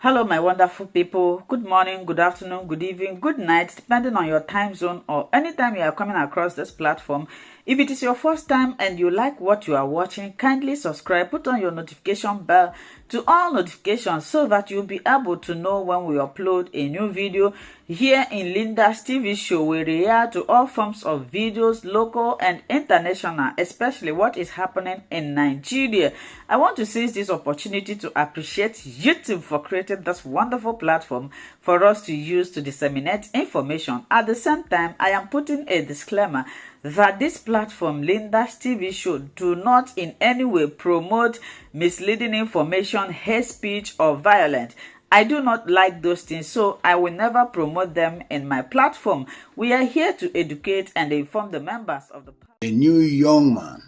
Hello, my wonderful people. Good morning, good afternoon, good evening, good night, depending on your time zone or anytime you are coming across this platform. If it is your first time and you like what you are watching, kindly subscribe, put on your notification bell to all notifications so that you'll be able to know when we upload a new video. Here in Linda's TV show, we react to all forms of videos, local and international, especially what is happening in Nigeria. I want to seize this opportunity to appreciate YouTube for creating this wonderful platform for us to use to disseminate information. At the same time, I am putting a disclaimer that this platform, Linda's TV show, do not in any way promote misleading information, hate speech, or violence. I do not like those things, so I will never promote them in my platform. We are here to educate and inform the members of the a new young man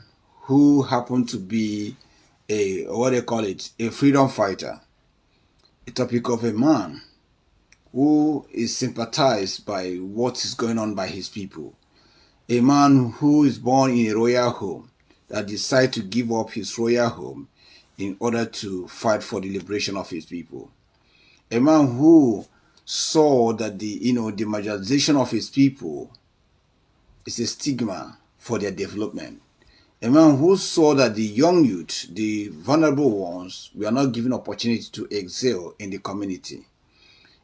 who happened to be a freedom fighter. A topic of a man who is sympathized by what is going on by his people. A man who is born in a royal home that decided to give up his royal home in order to fight for the liberation of his people. A man who saw that the marginalization of his people is a stigma for their development. A man who saw that the young youth, the vulnerable ones, were not given opportunity to excel in the community.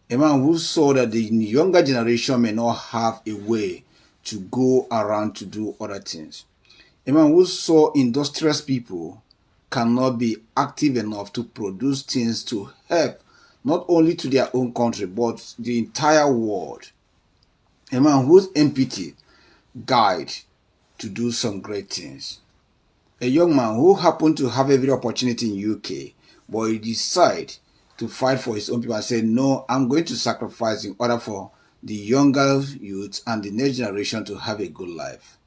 A man who saw that the younger generation may not have a way to go around to do other things. A man who saw industrious people cannot be active enough to produce things to help not only to their own country but the entire world. A man whose empathy guide to do some great things. A young man who happened to have every opportunity in UK, but he decided to fight for his own people and say, no, I'm going to sacrifice in order for the younger youth and the next generation to have a good life.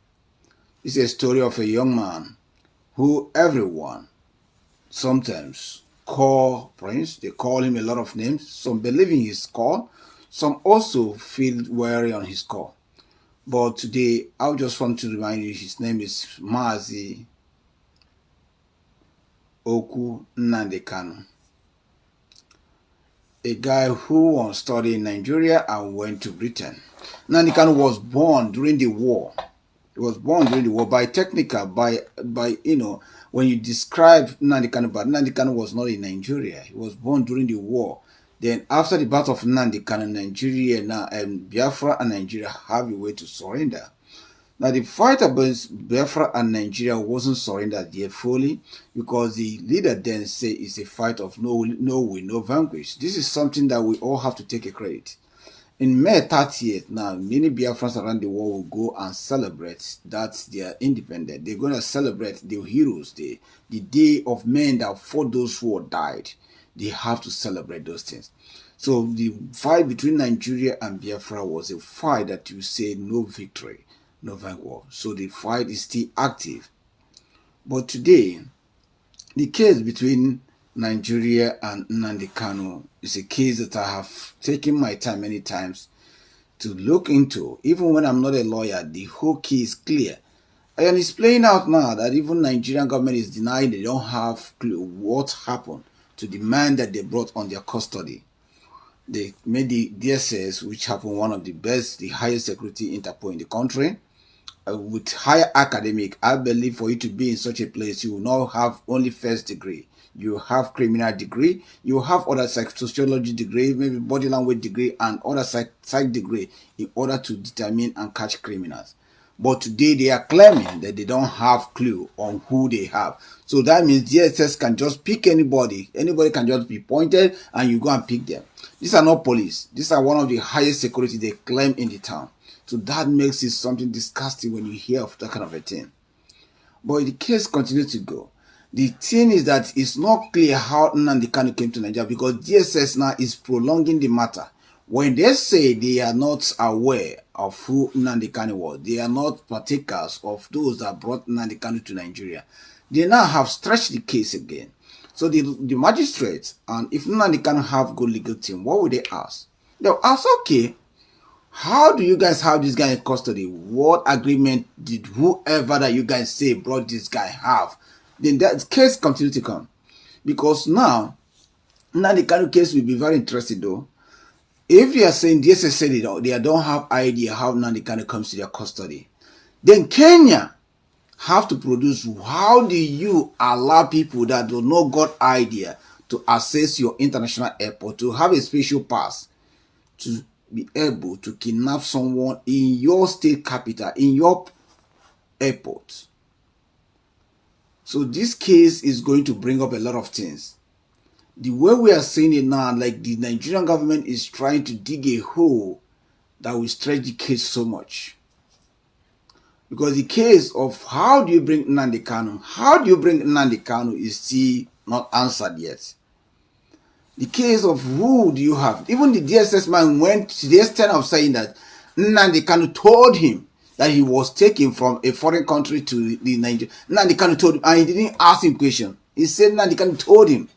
This is a story of a young man who everyone sometimes call Prince. They call him a lot of names. Some believe in his call. Some also feel wary on his call. But today, I just want to remind you, his name is Mazi Oku Nandu Kanu. A guy who was studying in Nigeria and went to Britain. Nnamdi Kanu was born during the war. He was born during the war by when you describe Nnamdi Kanu, but Nnamdi Kanu was not in Nigeria. He was born during the war. Then after the birth of Nnamdi Kanu, Nigeria now and Biafra and Nigeria have a way to surrender. Now the fight against Biafra and Nigeria wasn't surrendered yet fully because the leader then said it's a fight of no win, no vanquish. This is something that we all have to take a credit. In May 30th, now many Biafrans around the world will go and celebrate that they are independent. They're going to celebrate the heroes day, the day of men that fought those who died. They have to celebrate those things. So the fight between Nigeria and Biafra was a fight that you say no victory, no vanquish. So the fight is still active. But today, the case between Nigeria and Nnamdi Kanu is a case that I have taken my time many times to look into. Even when I'm not a lawyer, the whole case is clear. And it's playing out now that even Nigerian government is denying they don't have clue what happened to the man that they brought on their custody. They made the DSS, which happened one of the best, the highest security Interpol in the country. With higher academic, I believe for you to be in such a place, you will not have only first degree. You have criminal degree, you have other sociology degree, maybe body language degree, and other psych degree in order to determine and catch criminals. But today they are claiming that they don't have clue on who they have. So that means DSS can just pick anybody. Anybody can just be pointed and you go and pick them. These are not police. These are one of the highest security they claim in the town. So that makes it something disgusting when you hear of that kind of a thing. But the case continues to go. The thing is that it's not clear how Nnamdi Kanu came to Nigeria because DSS now is prolonging the matter. When they say they are not aware of who Nnamdi Kanu was, they are not partakers of those that brought Nnamdi Kanu to Nigeria, they now have stretched the case again. So the magistrates, and if Nnamdi Kanu have good legal team, what would they ask? They'll ask, okay, how do you guys have this guy in custody? What agreement did whoever that you guys say brought this guy have? Then that case continues to come. Because now, Now the Kanu case will be very interesting though. If you are saying DSS said they don't have idea how Nnamdi Kanu comes to their custody, then Kenya have to produce how do you allow people that do not got idea to access your international airport, to have a special pass, to be able to kidnap someone in your state capital, in your airport. So this case is going to bring up a lot of things. The way we are seeing it now, like the Nigerian government is trying to dig a hole that will stretch the case so much. Because the case of how do you bring Nnamdi Kanu is still not answered yet. The case of who do you have? Even the DSS man went to the extent of saying that Nnamdi Kanu told him that he was taken from a foreign country to the Nigeria. Nnamdi Kanu told him, and he didn't ask him question. He said Nnamdi Kanu told him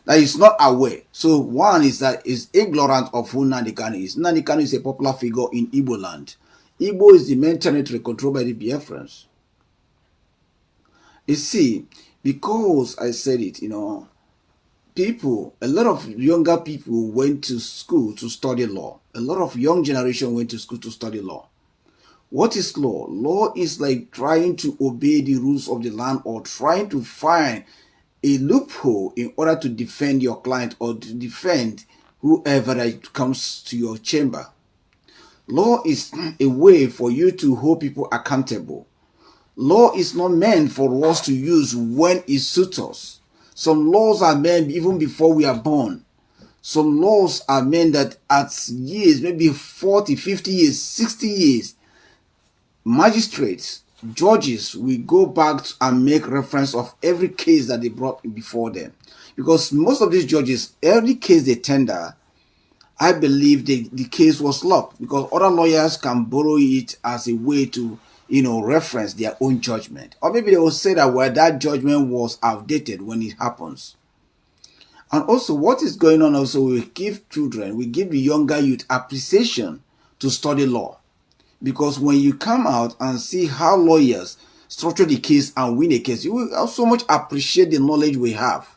that he's not aware. So one is that he's ignorant of who Nnamdi Kanu is. Nnamdi Kanu is a popular figure in Igbo land. Igbo is the main territory controlled by the Biafrans. You see, because I said it, a lot of younger people went to school to study law. A lot of young generation went to school to study law. What is law? Law is like trying to obey the rules of the land or trying to find a loophole in order to defend your client or to defend whoever that comes to your chamber. Law is a way for you to hold people accountable. Law is not meant for us to use when it suits us. Some laws are meant even before we are born. Some laws are meant that at years, maybe 40, 50 years, 60 years, magistrates, judges will go back and make reference of every case that they brought before them. Because most of these judges, every case they tender, I believe the case was locked because other lawyers can borrow it as a way to, reference their own judgment. Or maybe they will say that, well, that judgment was outdated when it happens. And also what is going on also, we give the younger youth appreciation to study law. Because when you come out and see how lawyers structure the case and win a case, you will so much appreciate the knowledge we have.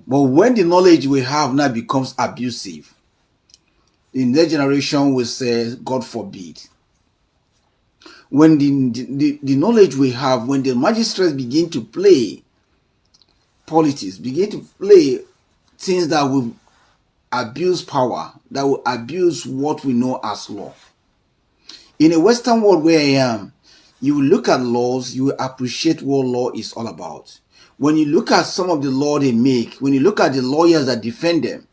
But when the knowledge we have now becomes abusive, the next generation will say, God forbid. When the knowledge we have, when the magistrates begin to play politics, begin to play things that will abuse power, that will abuse what we know as law. In a Western world where I am, you will look at laws, you will appreciate what law is all about. When you look at some of the law they make, when you look at the lawyers that defend them,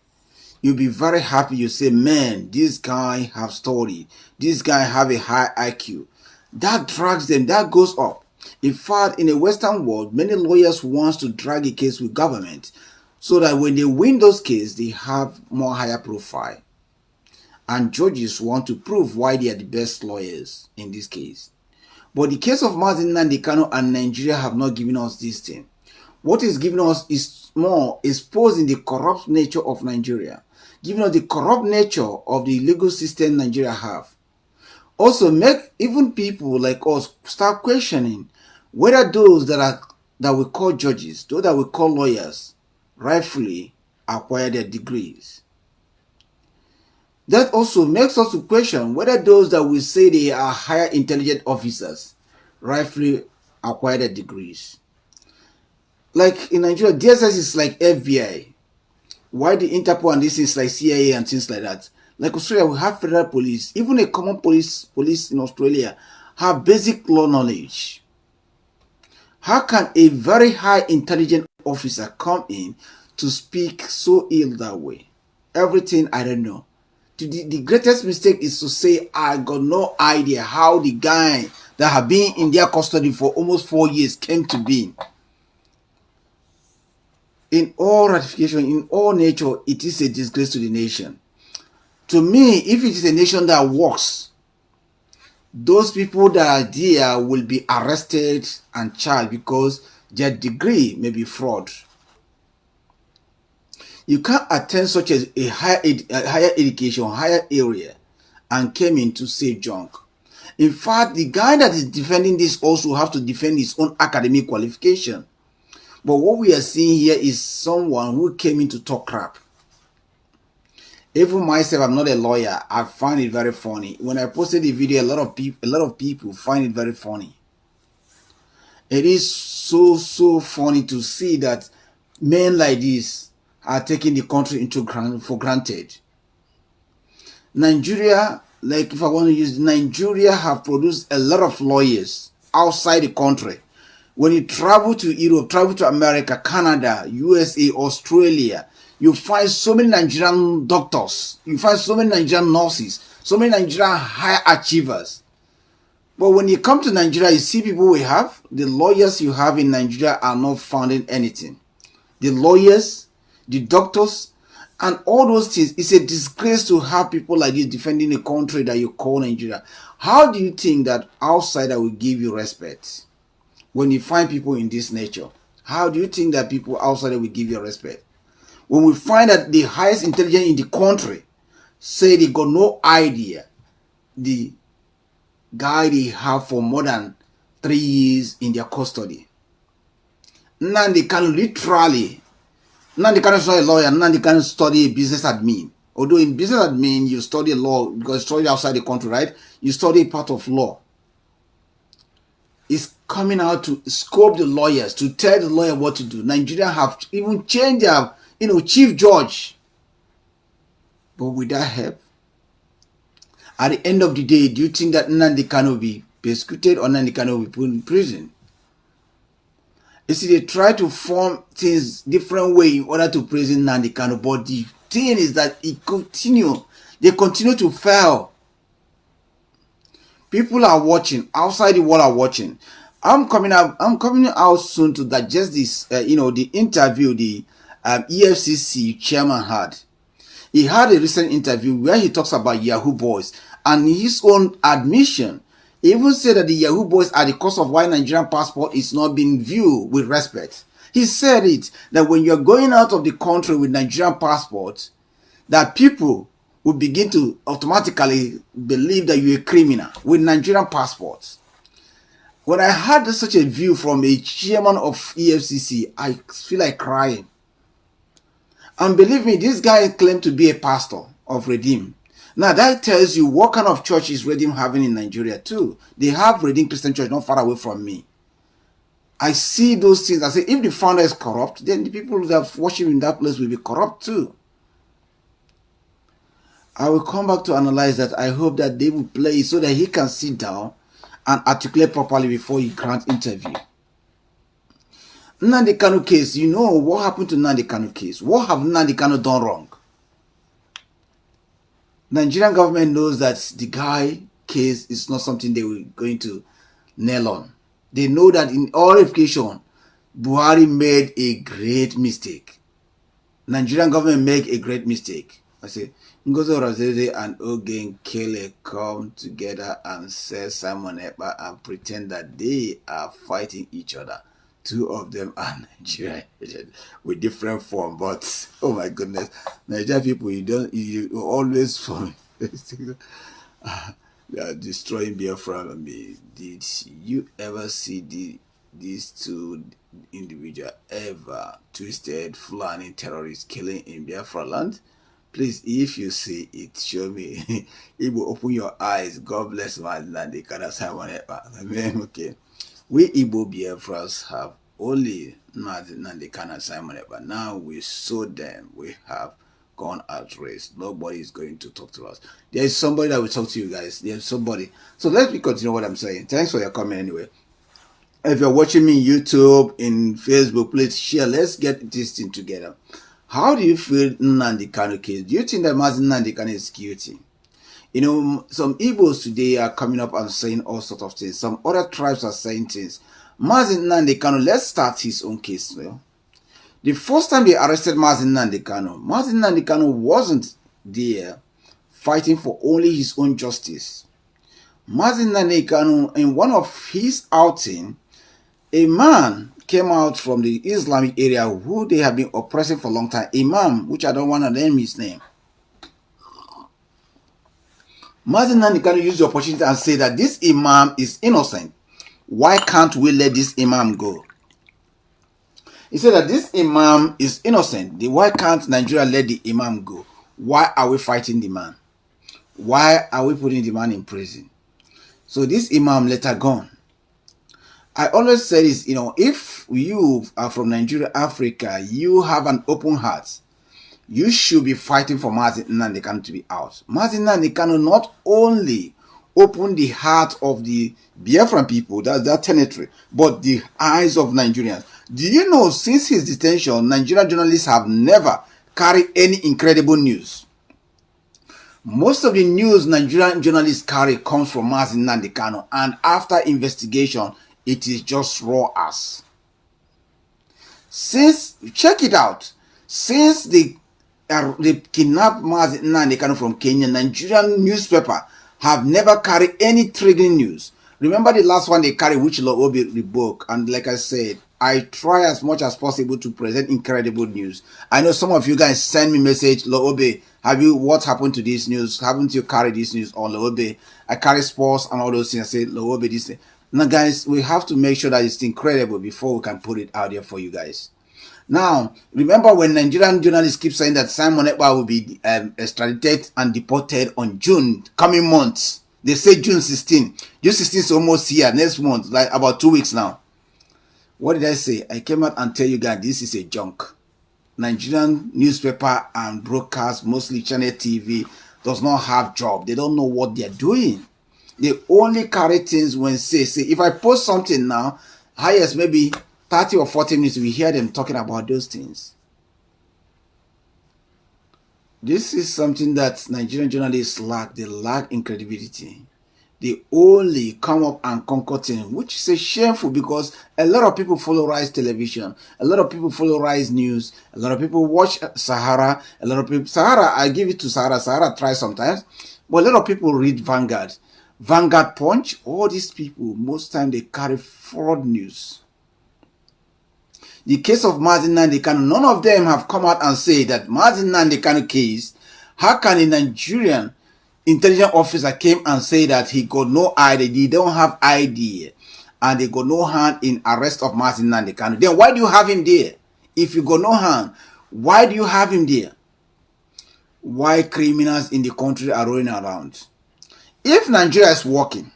you'll be very happy. You say, man, this guy have story. This guy have a high IQ. That drags them, that goes up. In fact, in a Western world, many lawyers want to drag a case with government so that when they win those cases, they have more higher profile. And judges want to prove why they are the best lawyers in this case. But the case of Mazi Kanu and Nigeria have not given us this thing. What is giving us is more exposing the corrupt nature of Nigeria, giving us the corrupt nature of the legal system Nigeria have. Also make even people like us start questioning whether those that we call judges, those that we call lawyers, rightfully acquire their degrees. That also makes us to question whether those that we say they are higher intelligent officers rightfully acquire their degrees. Like in Nigeria, DSS is like FBI. Why the Interpol and this is like CIA and things like that. Like Australia, we have federal police. Even a common police in Australia have basic law knowledge. How can a very high intelligent officer come in to speak so ill that way? Everything I don't know. The greatest mistake is to say, I got no idea how the guy that have been in their custody for almost 4 years came to be. In all ratification, in all nature, it is a disgrace to the nation. To me, if it is a nation that works, those people that are there will be arrested and charged because their degree may be fraud. You can't attend such a higher education, higher area, and came in to say junk. In fact, the guy that is defending this also have to defend his own academic qualification. But what we are seeing here is someone who came in to talk crap. Even myself, I'm not a lawyer. I find it very funny. When I posted the video, a lot of people find it very funny. It is so funny to see that men like this are taking the country for granted. Nigeria, like if I want to use Nigeria, have produced a lot of lawyers outside the country. When you travel to Europe, travel to America, Canada, USA, Australia, you find so many Nigerian doctors, you find so many Nigerian nurses, so many Nigerian high achievers. But when you come to Nigeria, you see people we have, the lawyers you have in Nigeria are not founding anything. The lawyers, the doctors, and all those things, it's a disgrace to have people like this defending a country that you call Nigeria. How do you think that outsider will give you respect? When you find people in this nature, how do you think that people outside will give you respect? When we find that the highest intelligence in the country say they got no idea the guy they have for more than 3 years in their custody. Nnamdi Kanu literally, Nnamdi Kanu is not a lawyer, Nnamdi Kanu study business admin. Although in business admin you study law because you study outside the country, right? You study part of law. Is coming out to scope the lawyers, to tell the lawyer what to do. Nigeria have even changed their, chief judge. But with that help, at the end of the day, do you think that Nnamdi Kanu will be persecuted or Nnamdi Kanu will be put in prison? You see, they try to form things different way in order to prison Nnamdi Kanu, but the thing is that they continue to fail. People are watching, outside the world are watching. I'm coming out soon to digest this, the interview the EFCC chairman had. He had a recent interview where he talks about Yahoo boys and his own admission. He even said that the Yahoo boys are the cause of why Nigerian passport is not being viewed with respect. He said it, that when you're going out of the country with Nigerian passport, that people will begin to automatically believe that you're a criminal with Nigerian passports. When I heard such a view from a chairman of EFCC, I feel like crying. And believe me, this guy claimed to be a pastor of Redeem. Now that tells you what kind of church is Redeem having in Nigeria too. They have Redeem Christian Church not far away from me. I see those things. I say, if the founder is corrupt, then the people that worship in that place will be corrupt too. I will come back to analyze that. I hope that they will play so that he can sit down and articulate properly before he grants interview. Nnamdi Kanu case, you know what happened to Nnamdi Kanu case? What have Nnamdi Kanu done wrong? Nigerian government knows that the guy case is not something they were going to nail on. They know that in all education, Buhari made a great mistake. Nigerian government made a great mistake. I say, Ngozi Orazeze and Ogen Kele come together and say Simon Ekpa and pretend that they are fighting each other. Two of them are Nigerian with different form, but oh my goodness, Nigerian people, you always for they are destroying Biafra. Did you ever see these two individuals ever twisted Fulani terrorists killing in Biafra land? Please, if you see it, show me. It will open your eyes. God bless my land. They cannot say okay. We Igbo Biafras have only Nnamdi Kanu Simon but now we saw them. We have gone out race. Nobody is going to talk to us. There is somebody that will talk to you guys. There's somebody. So let me continue what I'm saying. Thanks for your comment anyway. If you're watching me in YouTube, in Facebook, please share. Let's get this thing together. How do you feel Nnamdi Kanu case? Do you think that Mazi Nnamdi Kanu is guilty? You know, some Igbos today are coming up and saying all sorts of things. Some other tribes are saying things. Mazi Nnamdi Kanu, let's start his own case. Well, the first time they arrested Mazi Nnamdi Kanu wasn't there fighting for only his own justice. Mazi Nnamdi Kanu, in one of his outing, a man came out from the Islamic area who they have been oppressing for a long time. Imam, which I don't want to name his name. Mazi Nnamdi Kanu used the opportunity and say that this Imam is innocent. Why can't we let this Imam go? He said that this imam is innocent. Why can't Nigeria let the imam go? Why are we fighting the man? Why are we putting the man in prison? So this imam later gone. I always say this, if you are from Nigeria, Africa, you have an open heart, you should be fighting for Mazi Nnamdi Kanu to be out. Mazi Nnamdi Kanu not only opened the heart of the Biafran people, that's their territory, but the eyes of Nigerians. Do you know, since his detention, Nigerian journalists have never carried any incredible news? Most of the news Nigerian journalists carry comes from Mazi Nnamdi Kanu, and after investigation, it is just raw ass. Check it out, since they kidnapped Mazi Nnamdi Kanu from Kenya, Nigerian newspaper have never carried any triggering news. Remember the last one they carried, which Lo'obi rebook, and like I said, I try as much as possible to present incredible news. I know some of you guys send me message, Lo'obi, what happened to this news? Haven't you carried this news on Lo'obi? I carry sports and all those things. I say, Lo'obi, this thing. Now, guys, we have to make sure that it's incredible before we can put it out there for you guys. Now, remember when Nigerian journalists keep saying that Simon Ekpa will be extradited and deported on coming months. They say June 16. June 16 is almost here, next month, like about 2 weeks now. What did I say? I came out and tell you guys this is a junk. Nigerian newspaper and broadcast, mostly Channel TV, does not have job. They don't know what they're doing. They only carry things when say, if I post something now, highest maybe 30 or 40 minutes, we hear them talking about those things. This is something that Nigerian journalists lack. They lack in credibility. They only come up and conquer things, which is shameful because a lot of people follow Rise Television. A lot of people follow Rise News. A lot of people watch Sahara. A lot of people, Sahara, I give it to Sahara. Sahara tries sometimes. But a lot of people read Vanguard. Vanguard Punch, all these people, most time they carry fraud news. The case of Mazi Nnamdi Kanu, none of them have come out and say that Mazi Nnamdi Kanu case, how can a Nigerian intelligence officer came and say that he got no ID, they don't have ID, and they got no hand in arrest of Mazi Nnamdi Kanu? Then why do you have him there? If you got no hand, why do you have him there? Why criminals in the country are rolling around? If Nigeria is working,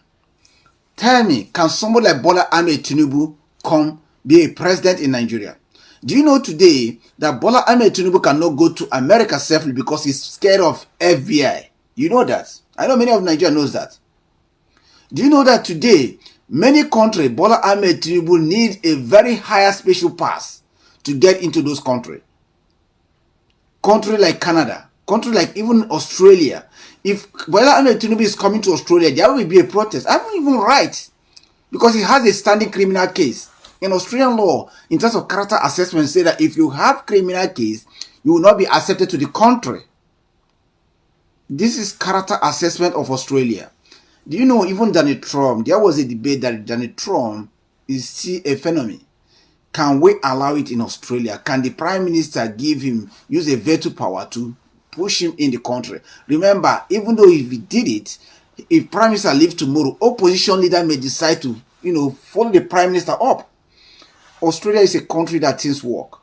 tell me, can somebody like Bola Ahmed Tinubu come be a president in Nigeria? Do you know today that Bola Ahmed Tinubu cannot go to America safely because he's scared of FBI? You know that. I know many of Nigeria knows that. Do you know that today, many countries, Bola Ahmed Tinubu needs a very higher special pass to get into those countries? Country like Canada, country like even Australia. If Bola Ahmed Tinubu is coming to Australia, there will be a protest. I don't even right, because he has a standing criminal case. In Australian law, in terms of character assessment, say that if you have criminal case, you will not be accepted to the country. This is character assessment of Australia. Do you know, even Donald Trump, there was a debate that Donald Trump is still a phenomenon. Can we allow it in Australia? Can the Prime Minister use a veto power to push him in the country? Remember, even though if he did it, if Prime Minister leaves tomorrow, opposition leader may decide to, follow the Prime Minister up. Australia is a country that things work.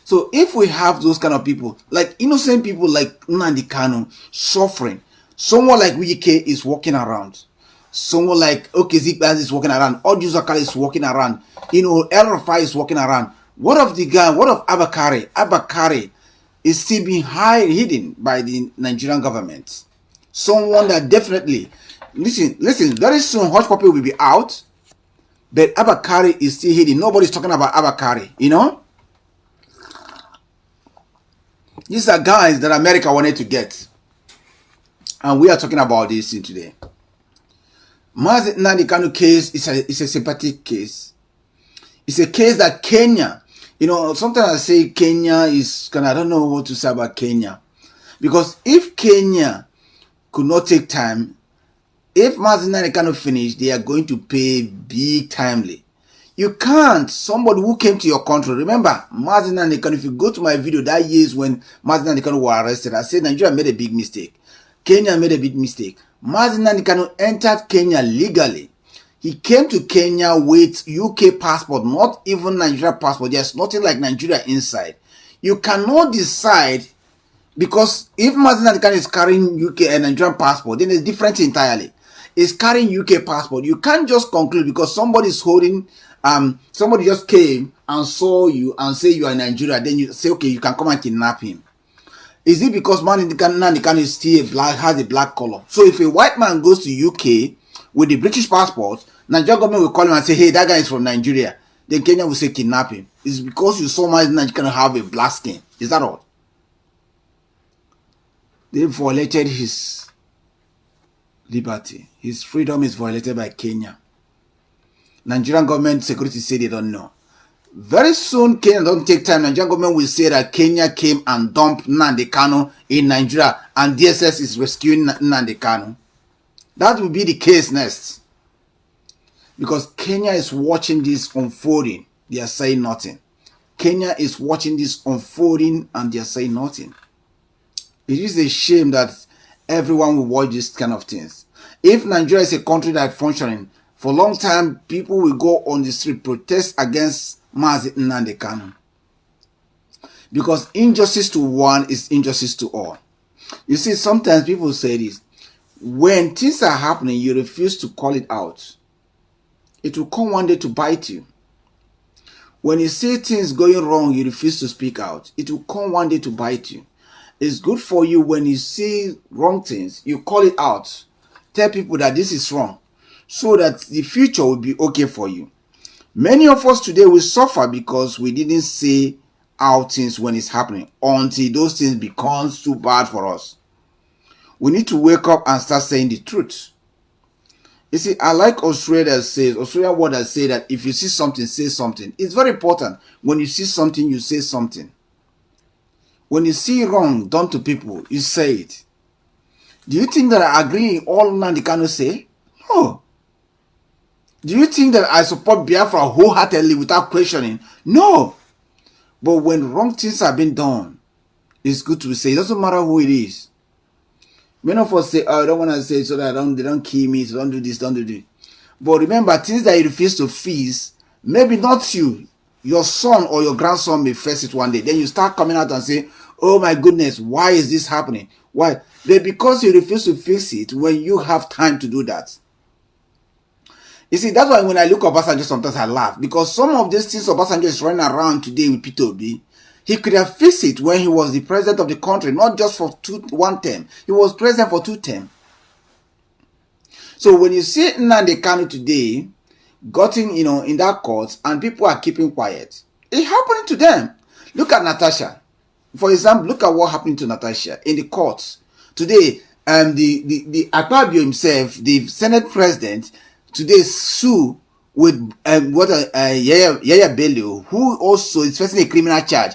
So if we have those kind of people, like innocent people like Nnamdi Kanu suffering, someone like Wike is walking around, someone like SH0CK is walking around, SH0CK is walking around, El Rafai is walking around. What of the guy? What of Abakari? Abakari is still being hidden by the Nigerian government. Someone that definitely, listen, very soon Hush Puppy will be out, but Abakari is still hidden. Nobody's talking about Abakari, These are guys that America wanted to get. And we are talking about this thing today. Mazi Nnamdi Kanu case is a sympathetic case. It's a case that Kenya, sometimes I say Kenya is, I don't know what to say about Kenya. Because if Kenya could not take time, if Mazi Nnamdi Kanu finish, they are going to pay big timely. You can't. Somebody who came to your country. Remember, Mazi Nnamdi Kanu, if you go to my video, that years when Mazi Nnamdi Kanu was arrested, I said Nigeria made a big mistake. Kenya made a big mistake. Mazi Nnamdi Kanu entered Kenya legally. He came to Kenya with UK passport, not even Nigeria passport. There's nothing like Nigeria inside. You cannot decide, because if Mazi Kanu is carrying UK and Nigerian passport, then it's different entirely. Is carrying UK passport. You can't just conclude because somebody is holding, somebody just came and saw you and say you are in Nigeria, then you say, okay, you can come and kidnap him. Is it because Nnamdi Kanu is still has a black color? So if a white man goes to UK with the British passport, Nigerian government will call him and say, hey, that guy is from Nigeria. Then Kenya will say kidnap him. It's because you saw Nnamdi Kanu have a black skin. Is that all? They violated his liberty. His freedom is violated by Kenya. Nigerian government security say they don't know. Very soon, Kenya don't take time. Nigerian government will say that Kenya came and dumped Nnamdi Kanu in Nigeria and DSS is rescuing Nnamdi Kanu. That will be the case next. Because Kenya is watching this unfolding. They are saying nothing. Kenya is watching this unfolding and they are saying nothing. It is a shame that everyone will watch these kind of things. If Nigeria is a country that is functioning, for a long time, people will go on the street, protest against Mazi Nnamdi Kanu. Because injustice to one is injustice to all. You see, sometimes people say this. When things are happening, you refuse to call it out. It will come one day to bite you. When you see things going wrong, you refuse to speak out. It will come one day to bite you. It's good for you when you see wrong things, you call it out. Tell people that this is wrong, so that the future will be okay for you. Many of us today will suffer because we didn't say out things when it's happening until those things becomes too bad for us. We need to wake up and start saying the truth. You see, I like Australia word that say that if you see something, say something. It's very important. When you see something, you say something. When you see wrong done to people, you say it. Do you think that I agree with all Nnamdi Kanu say? No. Do you think that I support Biafra wholeheartedly without questioning? No. But when wrong things have been done, it's good to say. It doesn't matter who it is. Many of us say, oh, I don't want to say so that they don't kill me, so don't do this, don't do this. But remember, things that you refuse to face, maybe not you, your son or your grandson may face it one day. Then you start coming out and say, oh my goodness, why is this happening? Why? But because you refuse to fix it when you have time to do that. You see, that's why when I look at Obasanjo, sometimes I laugh. Because some of these things Obasanjo is running around today with P2B, he could have fixed it when he was the president of the country, not just for one term. He was president for 2 terms. So when you see Nnamdi Kanu today, gotten, in that court, and people are keeping quiet, it happening to them. Look at Natasha. For example, look at what happened to Natasha in the courts. Today, the Akpabio himself, the Senate president, today sue with Yaya Bello, who also is facing a criminal charge,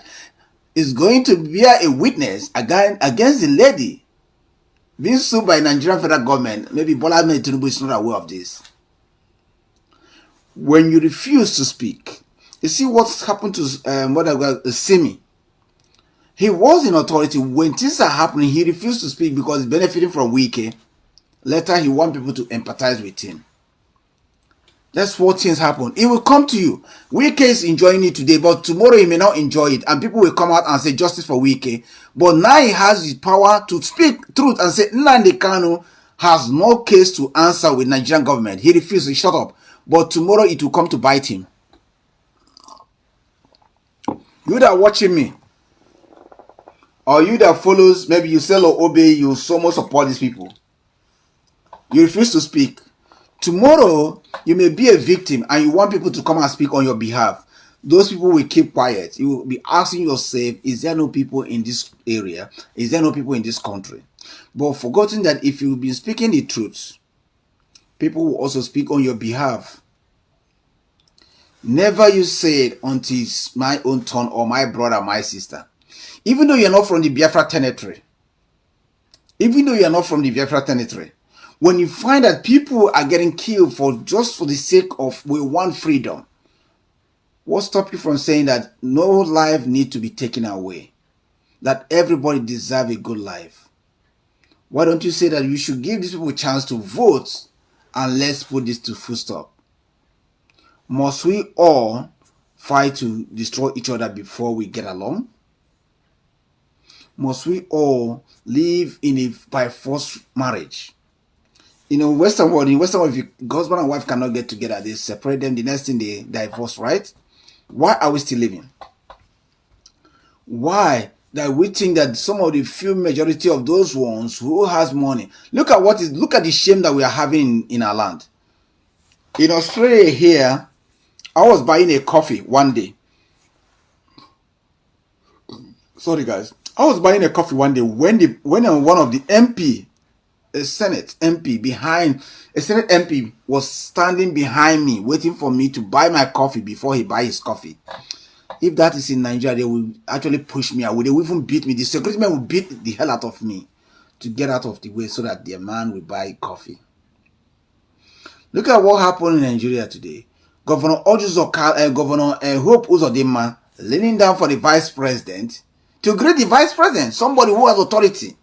is going to bear a witness against the lady being sued by Nigerian federal government. Maybe Bola Ahmed Tinubu is not aware of this. When you refuse to speak, you see what's happened to Simi. He was in authority. When things are happening, he refused to speak because he's benefiting from Wike. Later, he wants people to empathize with him. That's what things happen. It will come to you. Wike is enjoying it today, but tomorrow he may not enjoy it. And people will come out and say justice for Wike. But now he has the power to speak truth and say Nnamdi Kanu has no case to answer with Nigerian government. He refused to shut up. But tomorrow it will come to bite him. You that are watching me, or you that follows, maybe you sell or obey, you so much support these people. You refuse to speak. Tomorrow, you may be a victim and you want people to come and speak on your behalf. Those people will keep quiet. You will be asking yourself, is there no people in this area? Is there no people in this country? But forgetting that if you've been speaking the truth, people will also speak on your behalf. Never you say it until it's my own turn or my brother, my sister. Even though you're not from the Biafra territory. When you find that people are getting killed just for the sake of we want freedom, what stops you from saying that no life needs to be taken away? That everybody deserves a good life? Why don't you say that you should give these people a chance to vote and let's put this to full stop? Must we all fight to destroy each other before we get along? Must we all live in a by force marriage? In Western world, if you, husband and wife cannot get together, they separate them. The next thing they divorce, right? Why are we still living? Why that we think that some of the few majority of those ones who has money, look at the shame that we are having in our land. In Australia here, I was buying a coffee one day. Sorry guys. I was buying a coffee one day when one of the MP, a Senate MP was standing behind me waiting for me to buy my coffee before he buy his coffee. If that is in Nigeria, they will actually push me away. They will even beat me. The security men will beat the hell out of me to get out of the way so that their man will buy coffee. Look at what happened in Nigeria today. Governor Governor Hope Uzodinma leaning down for the vice president to greet the vice president, somebody who has authority.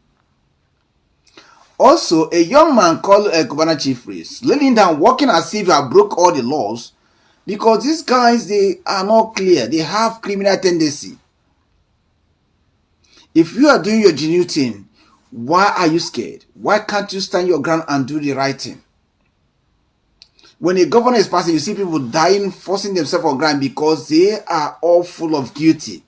Also, a young man called Governor Chief Priest leaning down, walking as if he had broke all the laws, because these guys, they are not clear. They have criminal tendency. If you are doing your genuine thing, why are you scared? Why can't you stand your ground and do the right thing? When a governor is passing, you see people dying, forcing themselves on ground because they are all full of guilty.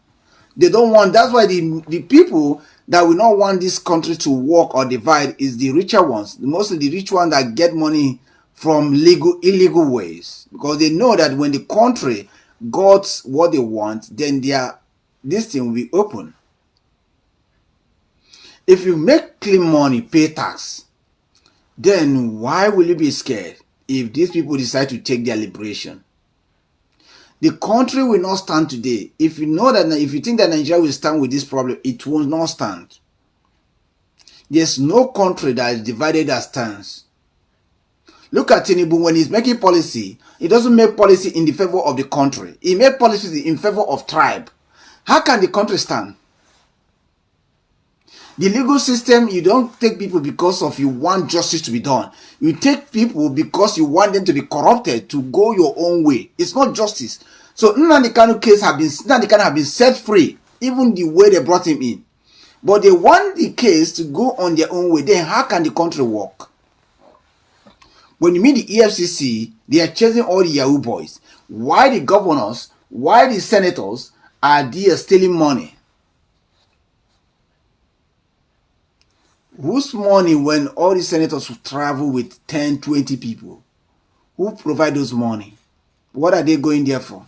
They don't want, that's why the people that will not want this country to work or divide is the richer ones. Mostly the rich ones that get money from illegal ways. Because they know that when the country got what they want, then this thing will be open. If you make clean money, pay tax, then why will you be scared if these people decide to take their liberation? The country will not stand today. If you think that Nigeria will stand with this problem, it will not stand. There's no country that is divided that stands. Look at Tinubu. When he's making policy, he doesn't make policy in the favor of the country. He makes policies in favor of tribe. How can the country stand? The legal system, you don't take people because of you want justice to be done. You take people because you want them to be corrupted, to go your own way. It's not justice. So Nnamdi Kanu case Nnamdi Kanu have been set free, even the way they brought him in. But they want the case to go on their own way. Then how can the country work? When you meet the EFCC, they are chasing all the Yahoo boys. Why the governors, why the senators are there stealing money? Whose money when all the senators will travel with 10, 20 people? Who provide those money? What are they going there for?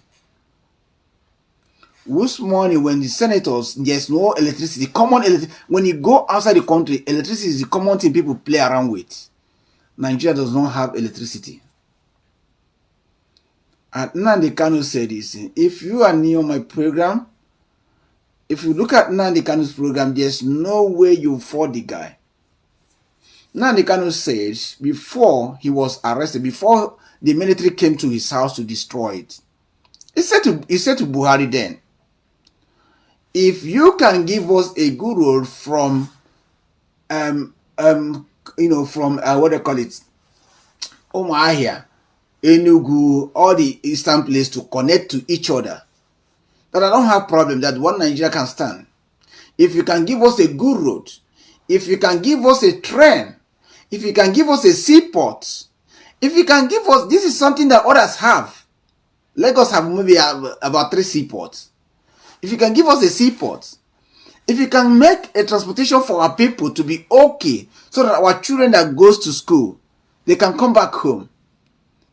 Whose money when the senators, there's no electricity, when you go outside the country, electricity is the common thing people play around with. Nigeria does not have electricity. And Nnamdi Kanu said this, if you are new on my program, if you look at Nnamdi Kanu's program, there's no way you fought the guy. Nnamdi Kanu says before he was arrested, before the military came to his house to destroy it, he said to Buhari then, if you can give us a good road from what they call it, Umuahia, Enugu, all the eastern place to connect to each other, that I don't have problem, that one Nigeria can stand. If you can give us a good road, if you can give us a train, if you can give us a seaport, if you can give us, this is something that others have. Lagos have maybe about 3 seaports. If you can give us a seaport, if you can make a transportation for our people to be okay, so that our children that goes to school, they can come back home.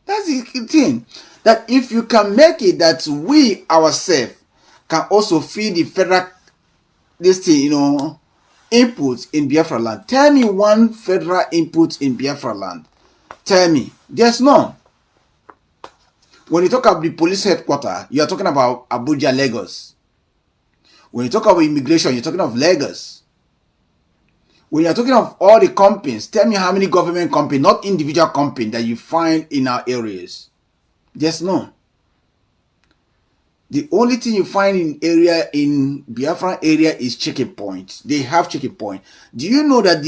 That's the thing. That if you can make it that we ourselves can also feed the federal, input in Biafra land. Tell me one federal input in Biafra land. Tell me. There's none. When you talk about the police headquarters, you are talking about Abuja, Lagos. When you talk about immigration, you're talking of Lagos. When you're talking of all the companies, tell me how many government companies, not individual companies, that you find in our areas. There's none. The only thing you find in Biafra area is checking point. They have checking point. Do you know that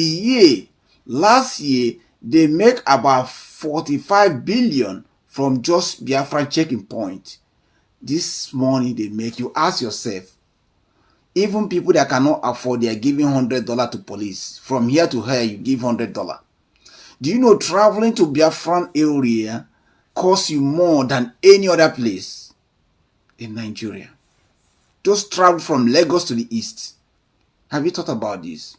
last year, they make about 45 billion from just Biafra checking point. This money they make, you ask yourself, even people that cannot afford, they are giving $100 to police. From here to here, you give $100. Do you know traveling to Biafran area costs you more than any other place in Nigeria? Just travel from Lagos to the east. Have you thought about this?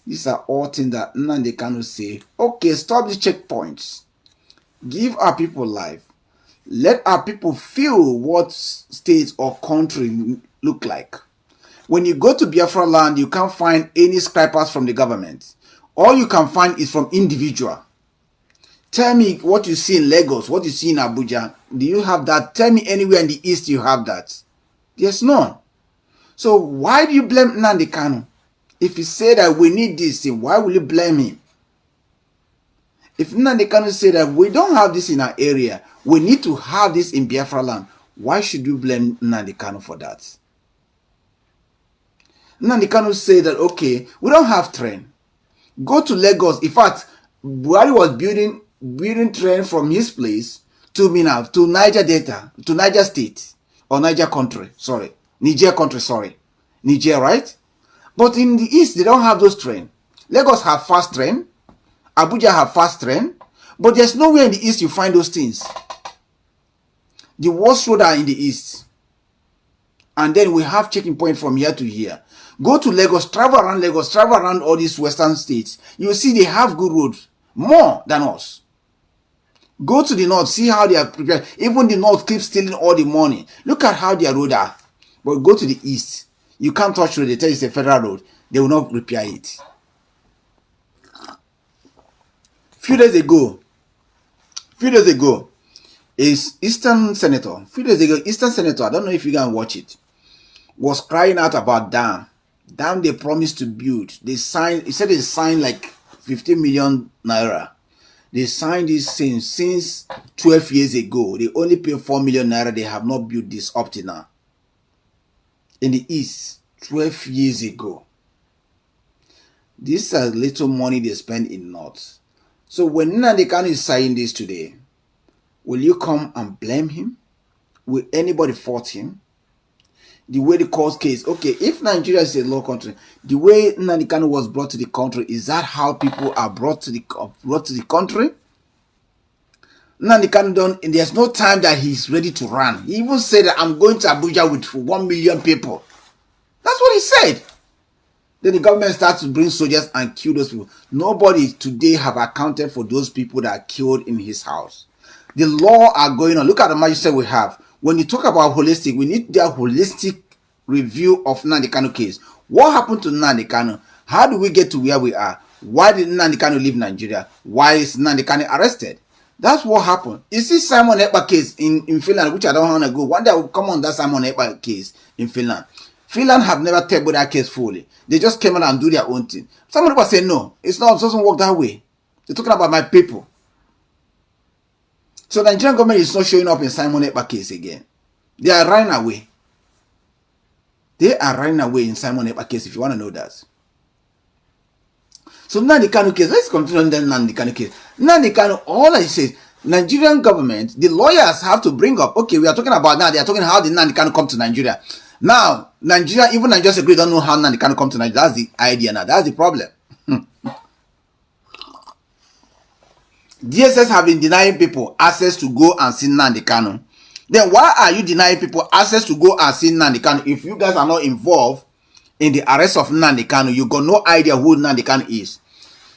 These are all things that Nnamdi Kanu say, okay, stop the checkpoints. Give our people life. Let our people feel what state or country look like. When you go to Biafra land, you can't find any scrapers from the government. All you can find is from individual. Tell me what you see in Lagos, what you see in Abuja. Do you have that? Tell me anywhere in the east you have that. There's none. So why do you blame Nnamdi Kanu? If he said that we need this thing, why will you blame him? If Nnamdi Kanu said that we don't have this in our area, we need to have this in Biafra land, why should you blame Nnamdi Kanu for that? Nnamdi Kanu said that, okay, we don't have train. Go to Lagos. In fact, Buhari was building train from his place to Mina, to Niger Delta, to Niger State, or Niger country, sorry. Niger country, sorry. Niger, right? But in the east, they don't have those trains. Lagos have fast train. Abuja have fast train. But there's nowhere in the east you find those things. The worst road are in the east. And then we have checking point from here to here. Go to Lagos, travel around all these western states. You will see they have good roads. More than us. Go to the north, see how they are prepared. Even the north keeps stealing all the money. Look at how their roads are. But go to the east. You can't touch road. They tell you it's a federal road. They will not repair it. Few days ago, Eastern Senator, I don't know if you can watch it, was crying out about dam they promised to build. He said they signed like 15 million naira. They signed this since 12 years ago. They only pay 4 million naira. They have not built this up to now. In the east, 12 years ago. This is little money they spend in north. So when Nnamdi Kanu is saying this today, will you come and blame him? Will anybody fault him? The way the court case, okay, if Nigeria is a law country, the way Nnamdi Kanu was brought to the country, is that how people are brought to the country? Nnamdi Kanu there's no time that he's ready to run. He even said that I'm going to Abuja with 1 million people. That's what he said. Then the government starts to bring soldiers and kill those people. Nobody today have accounted for those people that are killed in his house. The law are going on. Look at the magistrate we have. When you talk about holistic, we need their holistic review of Nnamdi Kanu case. What happened to Nnamdi Kanu? How do we get to where we are? Why did Nnamdi Kanu leave Nigeria? Why is Nnamdi Kanu arrested? That's what happened. You see Simon Ekpa case in Finland, which I don't want to go. One day I will come on that Simon Ekpa case in Finland. Finland have never tabled that case fully. They just came out and do their own thing. Some people say, no, it doesn't work that way. They're talking about my people. So the Nigerian government is not showing up in Simon Ekpa case again. They are running away. They are running away in Simon Ekpa case, if you want to know that. So Nnamdi Kanu case, let's continue on the Nnamdi Kanu case. Nnamdi Kanu, all I say, Nigerian government, the lawyers have to bring up, okay, we are talking about now, they are talking how did Nnamdi Kanu come to Nigeria. Now, Nigeria, even Nigerians agree, don't know how Nnamdi Kanu come to Nigeria. That's the idea now. That's the problem. DSS have been denying people access to go and see Nnamdi Kanu. Then why are you denying people access to go and see Nnamdi Kanu if you guys are not involved in the arrest of Nnamdi Kanu? You got no idea who Nnamdi Kanu is.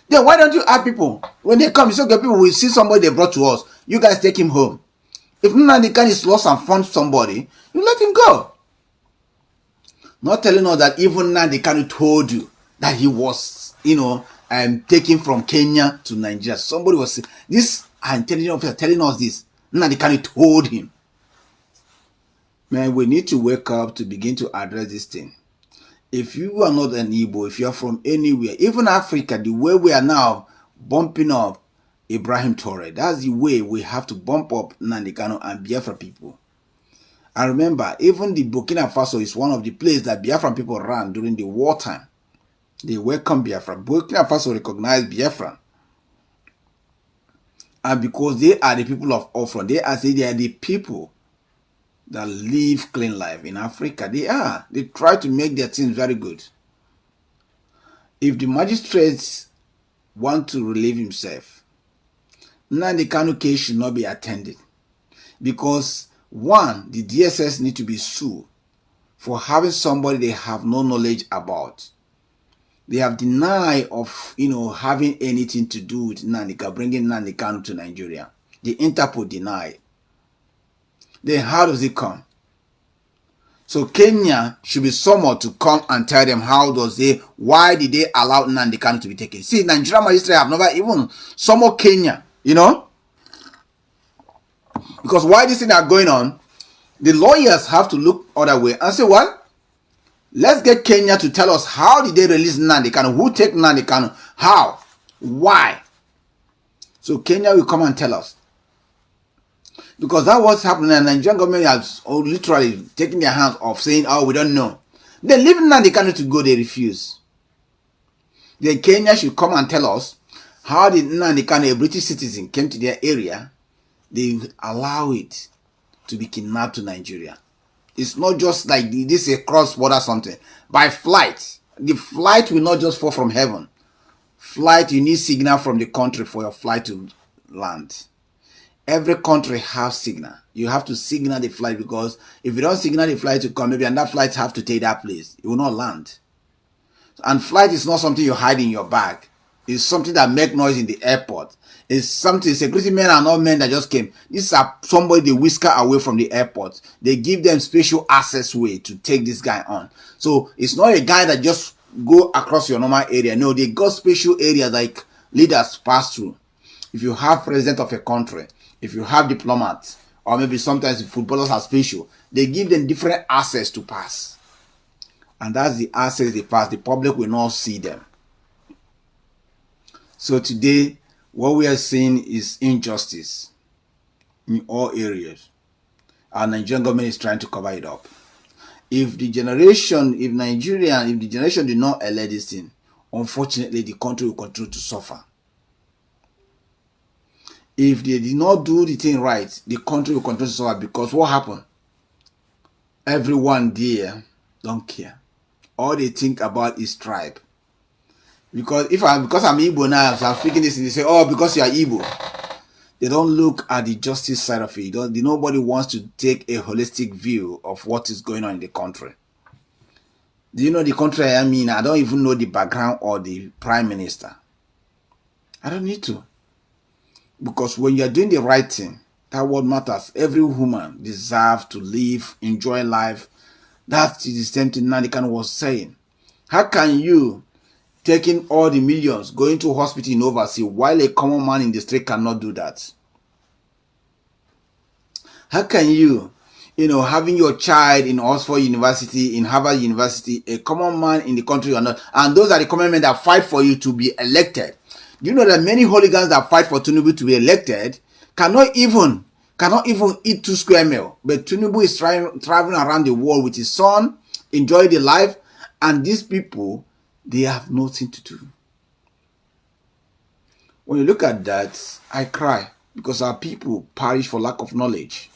Then why don't you ask people when they come? You say, okay, people will see somebody they brought to us. You guys take him home. If Nnamdi Kanu is lost and found somebody, you let him go. Not telling us that even Nnamdi Kanu told you that he was, taken from Kenya to Nigeria. Somebody was this intelligent officer telling us this. Nnamdi Kanu told him. Man, we need to wake up to begin to address this thing. If you are not an Igbo, if you are from anywhere, even Africa, the way we are now bumping up Ibrahim Traore, that's the way we have to bump up Nnamdi Kanu and Biafra people. And remember, even the Burkina Faso is one of the places that Biafran people ran during the wartime. They welcome Biafra. Burkina Faso recognized Biafra. And because they are the people of Ofra, they are the people that live clean life in Africa. They try to make their things very good. If the magistrates want to relieve himself, Nnamdi Kanu case should not be attended. Because one, the DSS need to be sued for having somebody they have no knowledge about. They have denied of having anything to do with bringing Nnamdi Kanu to Nigeria. The Interpol denied. Then how does it come? So Kenya should be summoned to come and tell them why did they allow Nnamdi Kanu to be taken? See, Nigerian magistrates have never even summoned Kenya, because why this thing are going on, the lawyers have to look other way and say, well, let's get Kenya to tell us how did they release Nnamdi Kanu? Who take Nnamdi Kanu? How? Why? So Kenya will come and tell us. Because that's what's happening, and the Nigerian government has literally taken their hands off, saying, we don't know. They leave Nnamdi Kanu to go, they refuse. Then Kenya should come and tell us how did Nnamdi Kanu, a British citizen, came to their area. They allow it to be kidnapped to Nigeria. It's not just like this is a cross-border something. By flight, the flight will not just fall from heaven. Flight, you need signal from the country for your flight to land. Every country has signal. You have to signal the flight, because if you don't signal the flight to come, maybe another flight have to take that place. It will not land. And flight is not something you hide in your bag. It's something that make noise in the airport. It's something, security men are not men that just came. These are somebody they whisker away from the airport. They give them special access way to take this guy on. So it's not a guy that just go across your normal area. No, they got special areas like leaders pass through. If you have president of a country, if you have diplomats, or maybe sometimes the footballers are special, they give them different access to pass. And that's the access they pass. The public will not see them. So today, what we are seeing is injustice in all areas. Our Nigerian government is trying to cover it up. If the generation did not elect this thing, unfortunately, the country will continue to suffer. If they did not do the thing right, the country will continue to suffer, because what happened? Everyone there don't care. All they think about is tribe. Because I'm Igbo now, so I'm speaking this, and they say, because you are Igbo. They don't look at the justice side of it. Nobody wants to take a holistic view of what is going on in the country. Do you know the country I am in? I don't even know the background or the prime minister. I don't need to. Because when you're doing the right thing, that's what matters. Every woman deserves to live, enjoy life. That's the same thing Nnamdi Kanu was saying. How can you, taking all the millions, going to hospital in overseas, while a common man in the street cannot do that? How can you, having your child in Oxford University, in Harvard University, a common man in the country or not, and those are the common men that fight for you to be elected. Do you know that many hooligans that fight for Tinubu to be elected cannot even eat 2 square meals? But Tinubu is traveling around the world with his son, enjoying the life, and these people, they have nothing to do. When you look at that, I cry, because our people perish for lack of knowledge.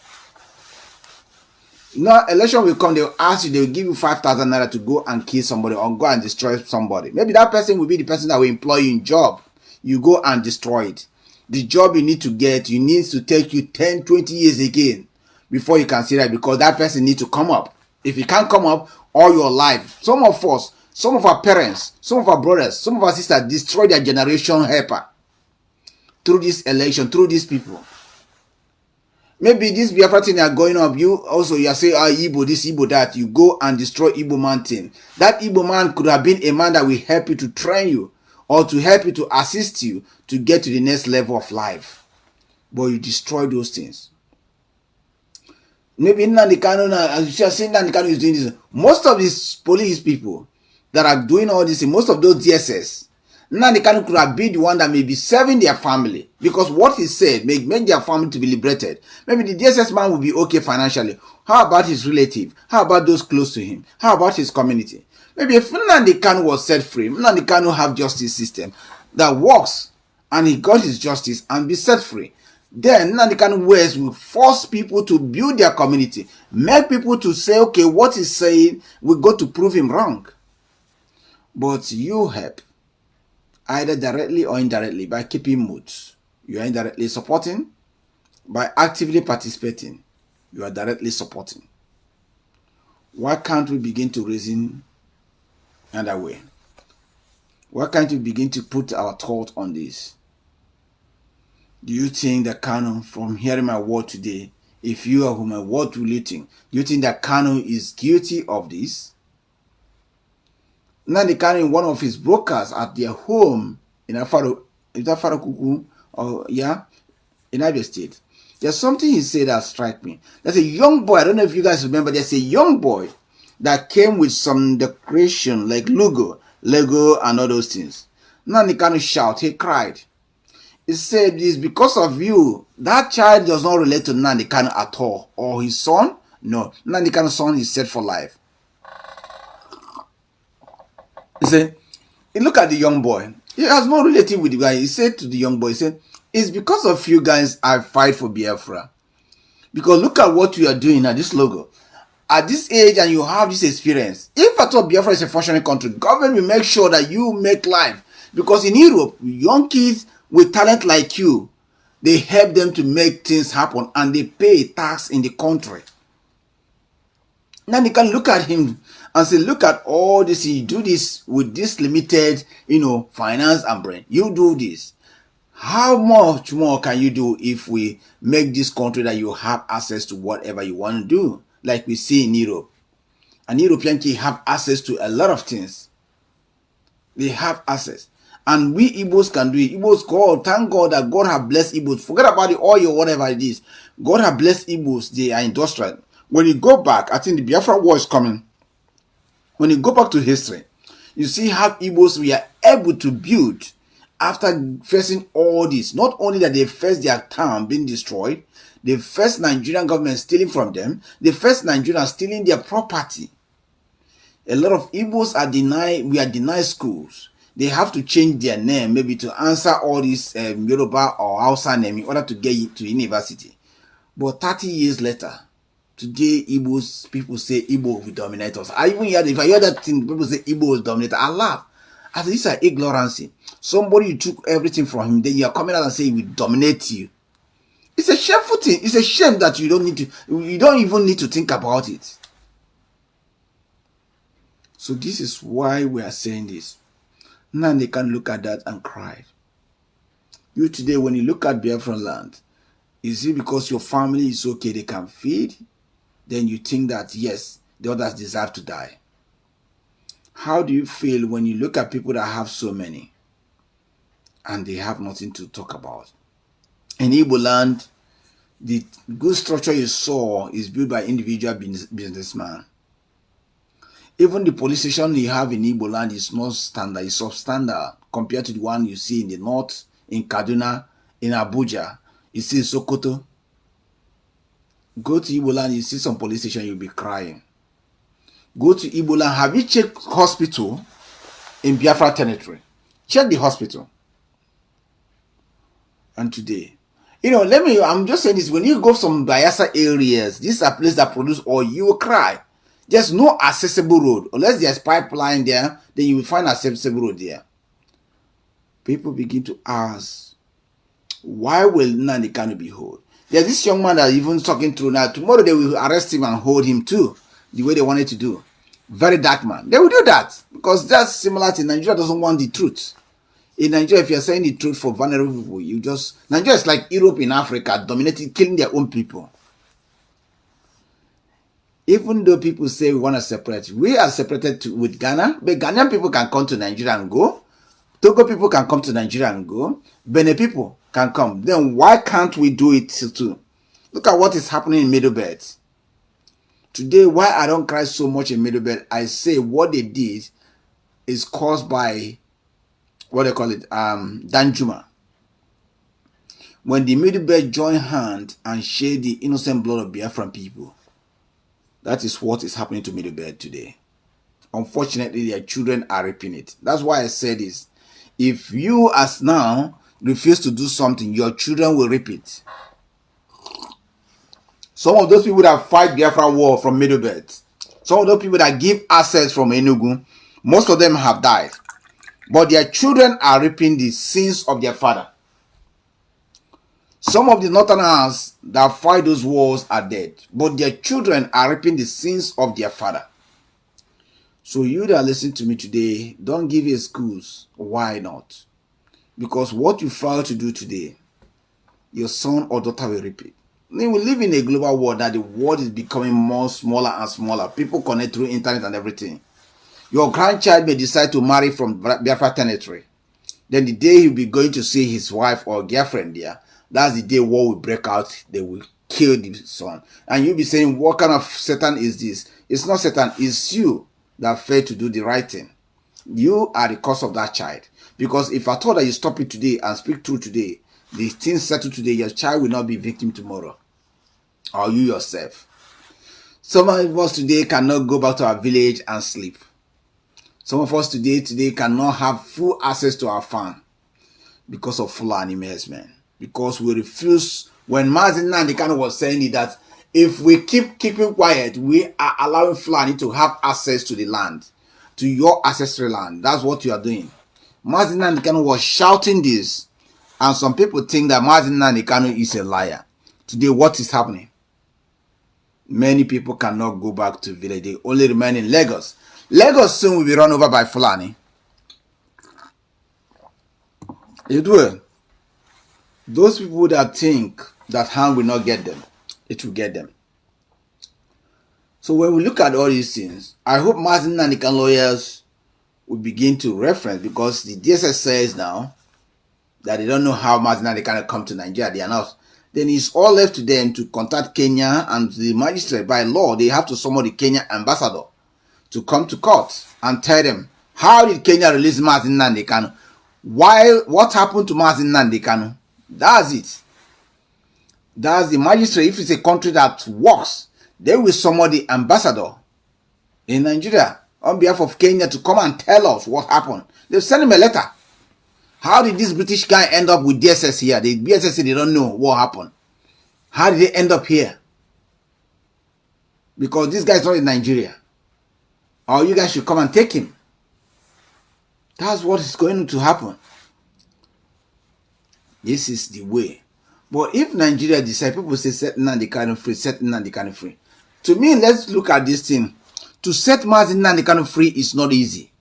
Now, election will come, they will ask you, they will give you 5,000 naira to go and kill somebody or go and destroy somebody. Maybe that person will be the person that will employ you in job. You go and destroy it. The job you need to get, you need to take you 10, 20 years again before you can see that, because that person needs to come up. If he can't come up all your life, some of us, some of our parents, some of our brothers, some of our sisters destroy their generation helper through this election, through these people. Maybe this Biafra thing are going up. You are saying, Igbo this, Igbo that. You go and destroy Igbo man thing. That Igbo man could have been a man that will help you to train you, or to help you to assist you to get to the next level of life. But you destroy those things. Maybe Nnamdi Kanu, as you are saying, Nnamdi Kanu is doing this. Most of these police people that are doing all this, most of those DSS, Nnamdi Kanu could have been the one that may be serving their family, because what he said may make their family to be liberated. Maybe the DSS man will be okay financially. How about his relative? How about those close to him? How about his community? Maybe if Nnamdi Kanu was set free, Nnamdi Kanu have justice system that works, and he got his justice and be set free. Then Nnamdi Kanu ways will force people to build their community, make people to say, okay, what he's saying, we got to prove him wrong. But you help, either directly or indirectly, by keeping moods. You are indirectly supporting, by actively participating, you are directly supporting. Why can't we begin to reason another way? Why can't we begin to put our thought on this? Do you think that Kanu, from hearing my word today, if you are my word, will you think? Do you think that Kanu is guilty of this? Nnamdi Kanu, in one of his brokers at their home in Afaro, or in Abia State, there's something he said that struck me. There's a young boy, I don't know if you guys remember, there's a young boy that came with some decoration like Lego and all those things. Nnamdi Kanu shouted, he cried. He said, it's because of you. That child does not relate to Nnamdi Kanu at all. Or his son? No. Nnamdi Kanu's son is set for life. He said, look at the young boy. He has no relative with the guy. He said to the young boy, he said, it's because of you guys I fight for Biafra. Because look at what you are doing at this logo. At this age and you have this experience. If at all Biafra is a functioning country, government will make sure that you make life. Because in Europe, young kids with talent like you, they help them to make things happen and they pay tax in the country. Now they can look at him and say, look at all this, you do this with this limited, finance and brain. You do this. How much more can you do if we make this country that you have access to whatever you want to do? Like we see in Europe. And European kids have access to a lot of things. They have access. And we Igbos can do it. Igbos, God, thank God that God has blessed Igbos. Forget about the oil, whatever it is. God has blessed Igbos. They are industrial. When you go back, I think the Biafra war is coming. When you go back to history, you see how Igbos were able to build after facing all this. Not only that they faced their town being destroyed, they faced Nigerian government stealing from them. They faced Nigerians stealing their property. A lot of Igbos are denied schools. They have to change their name maybe to answer all these Yoruba or Hausa name in order to get into university. But 30 years later, today people say Igbo will dominate us. If I hear that thing, people say Igbo will dominate us, I laugh. I say, this is ignorance. Somebody took everything from him, then you are coming out and say he will dominate you. It's a shameful thing. It's a shame that you don't even need to think about it. So this is why we are saying this. Now they can look at that and cry. You today, when you look at Biafran land, is it because your family is okay, they can feed? Then you think that, yes, the others deserve to die. How do you feel when you look at people that have so many and they have nothing to talk about? In Igbo land, the good structure you saw is built by individual businessmen. Even the police station you have in Igbo land is not standard, it's substandard compared to the one you see in the north, in Kaduna, in Abuja, you see in Sokoto. Go to Igbo land, you see some police station, you'll be crying. Go to Igbo land, have you checked hospital in Biafra territory? Check the hospital. And today, I'm just saying this, when you go some Bayelsa areas, these are places that produce oil, you will cry. There's no accessible road. Unless there's pipeline there, then you will find accessible road there. People begin to ask, why will Nnamdi Kanu be held? There's this young man that even talking through now. Tomorrow they will arrest him and hold him too, the way they wanted to do. Very dark man. They will do that because that's similar to Nigeria doesn't want the truth. In Nigeria, if you're saying the truth for vulnerable people, Nigeria is like Europe in Africa, dominating, killing their own people. Even though people say we want to separate, we are separated with Ghana, but Ghanaian people can come to Nigeria and go. Togo people can come to Nigeria and go. Benin people can come. Then why can't we do it too? Look at what is happening in Middle Belt. Today, why I don't cry so much in Middle Belt, I say what they did is caused by, what they call it, Danjuma. When the Middle Belt join hand and shed the innocent blood of Biafran people, that is what is happening to Middle Belt today. Unfortunately, their children are reaping it. That's why I said this. If you as now refuse to do something, your children will reap it. Some of those people that fight Biafra war from Middle Belt, some of those people that give access from Enugu, most of them have died. But their children are reaping the sins of their father. Some of the Northerners that fight those wars are dead, but their children are reaping the sins of their father. So you that listen to me today, don't give excuse. Why not? Because what you fail to do today, your son or daughter will reap it. I mean, we live in a global world that the world is becoming more smaller and smaller. People connect through internet and everything. Your grandchild may decide to marry from Biafra territory. Then the day he'll be going to see his wife or girlfriend there, that's the day war will break out. They will kill the son. And you'll be saying, what kind of Satan is this? It's not Satan, it's you that failed to do the right thing. You are the cause of that child. Because if I thought that you stop it today and speak true today, the things settle today, your child will not be victim tomorrow. Or you yourself. Some of us today cannot go back to our village and sleep. Some of us today cannot have full access to our farm because of Fulani men. Because we refuse. When Mazi Nnamdi Kanu was saying it, that if we keeping quiet, we are allowing Fulani to have access to the land, to your ancestral land. That's what you are doing. Mazi Nnamdi Kanu was shouting this, and some people think that Mazi Nnamdi Kanu is a liar. Today, what is happening? Many people cannot go back to village. They only remain in Lagos. Lagos soon will be run over by Fulani. It will. Those people that think that hand will not get them, it will get them. So when we look at all these things, I hope Mazi Nnamdi Kanu lawyers will begin to reference, because the DSS says now that they don't know how Mazi Nnamdi Kanu come to Nigeria. They are not. Then it's all left to them to contact Kenya, and the magistrate, by law, they have to summon the Kenya ambassador to come to court and tell them, how did Kenya release Mazi Nnamdi Kanu? What happened to Mazi Nnamdi Kanu? That's it. That's the magistrate. If it's a country that works, they will summon the ambassador in Nigeria on behalf of Kenya to come and tell us what happened. They'll send him a letter. How did this British guy end up with DSS here? The DSS, they don't know what happened. How did they end up here? Because this guy is not in Nigeria. Or you guys should come and take him. That's what is going to happen. This is the way. But if Nigeria decide, people say set Nnamdi Kanu free, set Nnamdi Kanu free. To me, let's look at this thing. To set Mazi Nnamdi Kanu free is not easy.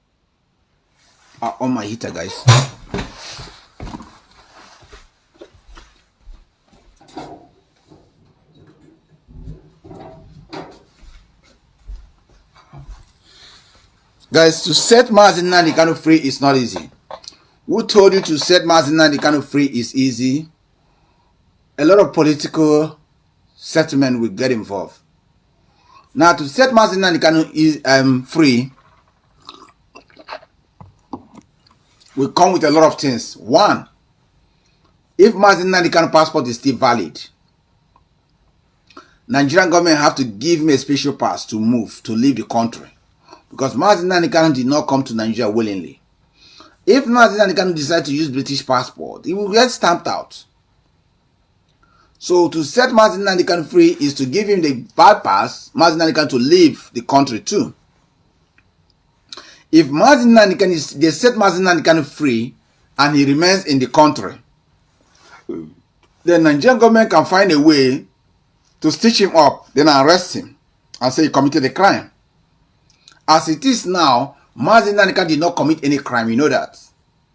On my heater, guys. Guys, to set Mazi Nnamdi Kanu free is not easy. Who told you to set Mazi Nnamdi Kanu free is easy? A lot of political settlement will get involved. Now, to set Mazi Nnamdi Kanu is free will come with a lot of things. One, if Mazi Nnamdi Kanu passport is still valid, Nigerian government have to give me a special pass to move, to leave the country. Because Mazi Nnamdi Kanu did not come to Nigeria willingly. If Mazi Nnamdi Kanu decides to use British passport, he will get stamped out. So to set Mazi Nnamdi Kanu free is to give him the bad pass, Mazi Nnamdi Kanu to leave the country too. If Mazi Nnamdi Kanu, they set Mazi Nnamdi Kanu free and he remains in the country, the Nigerian government can find a way to stitch him up, then arrest him and say he committed a crime. As it is now, Mazi Nnamdi Kanu did not commit any crime, you know that.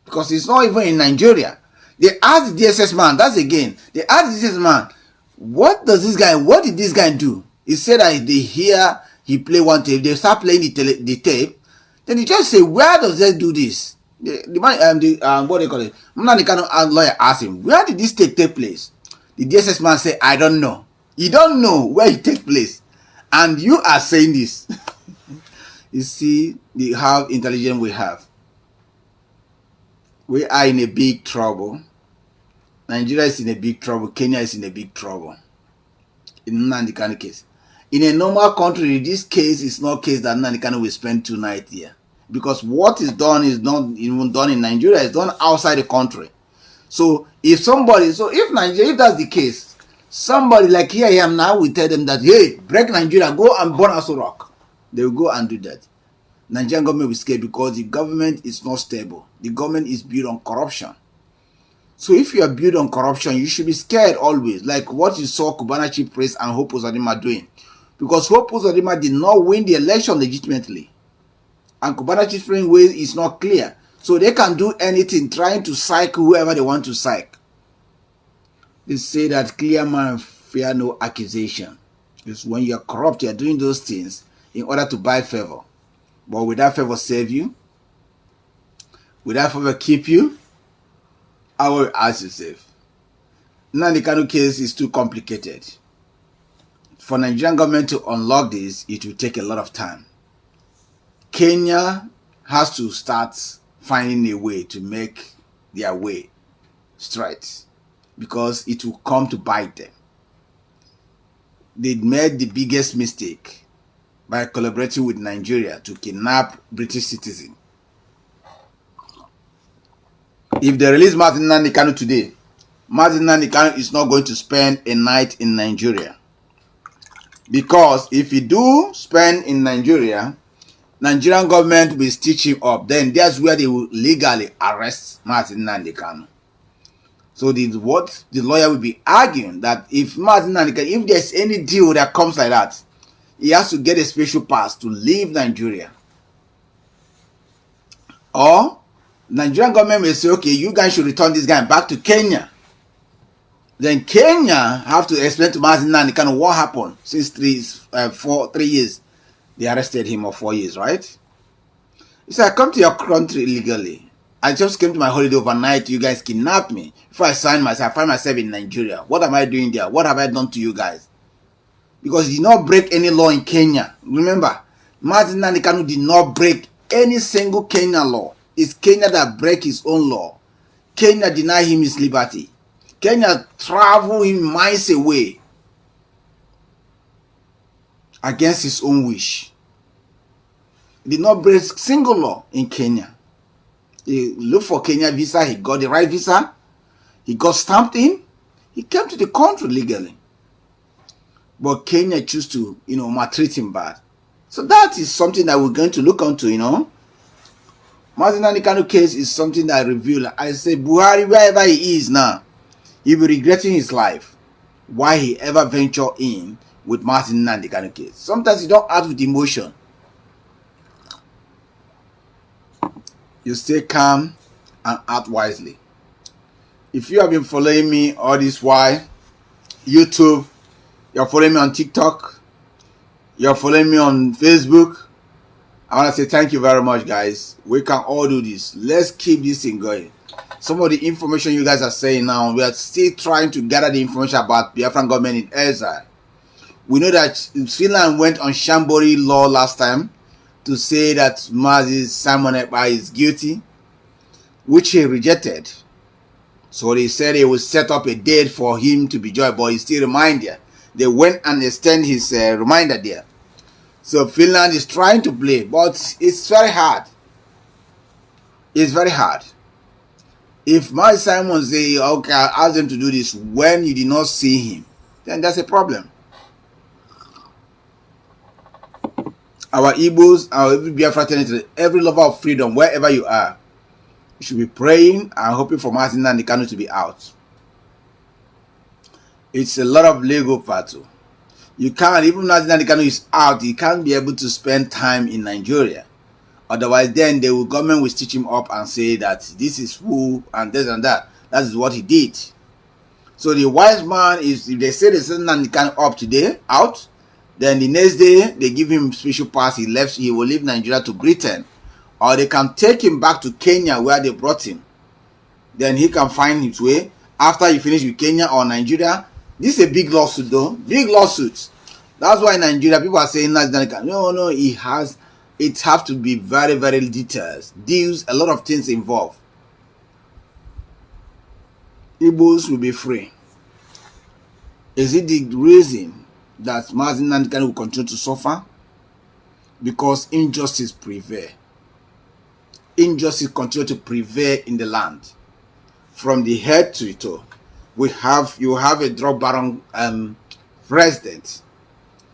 Because he's not even in Nigeria. They asked the DSS man, that's again, they asked the DSS man, what did this guy do? He said that they hear he play one tape, they start playing the tape, then he just say, where does they do this? What they call it? Nnamdi Kanu lawyer asked him, where did this take place? The DSS man said, I don't know. You don't know where it take place. And you are saying this. You see how intelligent we have. We are in a big trouble. Nigeria is in a big trouble. Kenya is in a big trouble. In Nnamdi Kanu case. In a normal country, this case is not a case that Nnamdi Kanu will spend 2 nights here. Because what is done is not even done in Nigeria. It's done outside the country. So if Nigeria, if that's the case, somebody like here I am now will tell them that, hey, break Nigeria, go and burn Aso Rock. They will go and do that. Nigerian government will scare because the government is not stable. The government is built on corruption. So if you are built on corruption, you should be scared always. Like what you saw Cubana Chief Priest and Hope Uzodinma doing. Because Hope Uzodinma did not win the election legitimately. And Cubana Chief Priest's way is not clear. So they can do anything trying to psych whoever they want to psych. They say that clear man fear no accusation. It's when you're corrupt, you're doing those things in order to buy favor. But will that favor save you? Will that favor keep you? I will ask yourself. Nnamdi Kanu case is too complicated. For Nigerian government to unlock this, it will take a lot of time. Kenya has to start finding a way to make their way straight because it will come to bite them. They made the biggest mistake by collaborating with Nigeria to kidnap British citizens. If they release Nnamdi Kanu today, Nnamdi Kanu is not going to spend a night in Nigeria. Because if he do spend in Nigeria, Nigerian government will stitch him up. Then that's where they will legally arrest Nnamdi Kanu. So the lawyer will be arguing that if Nnamdi Kanu, if there's any deal that comes like that, he has to get a special pass to leave Nigeria. Or Nigerian government may say, okay, you guys should return this guy back to Kenya. Then Kenya have to explain to Mazi Nnamdi Kanu what happened since 3 years. They arrested him, or 4 years, right? He said, I come to your country illegally. I just came to my holiday overnight. You guys kidnapped me. Before I find myself in Nigeria. What am I doing there? What have I done to you guys? Because he did not break any law in Kenya. Remember, Mazi Nnamdi Kanu did not break any single Kenya law. It's Kenya that break his own law. Kenya deny him his liberty. Kenya travel him miles away against his own wish. He did not break single law in Kenya. He looked for Kenya visa. He got the right visa. He got stamped in. He came to the country legally. But Kenya chose to, maltreat him bad. So that is something that we're going to look onto, Mazi Nnamdi Kanu case is something that I reveal. I say, Buhari, wherever he is now, he'll be regretting his life. Why he ever ventured in with Mazi Nnamdi Kanu case. Sometimes you don't act with emotion. You stay calm and act wisely. If you have been following me all this while, YouTube, you're following me on TikTok, you're following me on Facebook, I want to say thank you very much, guys. We can all do this. Let's keep this thing going. Some of the information you guys are saying now, we are still trying to gather the information about Biafran government in exile. We know that Finland went on Shambori law last time to say that Mazi Simon Ekpa is guilty, which he rejected. So they said they would set up a date for him to be judged, but he still reminded. They went and extend his reminder there. So Finland is trying to play, but it's very hard. It's very hard. If Mazi Simon say, okay, I'll ask them to do this when you did not see him, then that's a problem. Our Igbos, our every Biafra fraternity, every lover of freedom, wherever you are, you should be praying and hoping for Mazi Nnamdi Kanu to be out. It's a lot of legal battle. You can't, even Mazi Nnamdi Kanu is out, he can't be able to spend time in Nigeria. Otherwise, then the government will stitch him up and say that this is who and this and that. That is what he did. So the wise man is, if they say they send Nnamdi Kanu up today, out, then the next day they give him special pass. He will leave Nigeria to Britain, or they can take him back to Kenya where they brought him. Then he can find his way after he finished with Kenya or Nigeria. This is a big lawsuit, though. Big lawsuit. That's why in Nigeria people are saying no, it have to be very, very detailed. Deals, a lot of things involved. Igbos will be free. Is it the reason that Mazi Nnamdi Kanu will continue to suffer? Because injustice prevail. Injustice continue to prevail in the land. from the head to the toe. You have a drug baron president.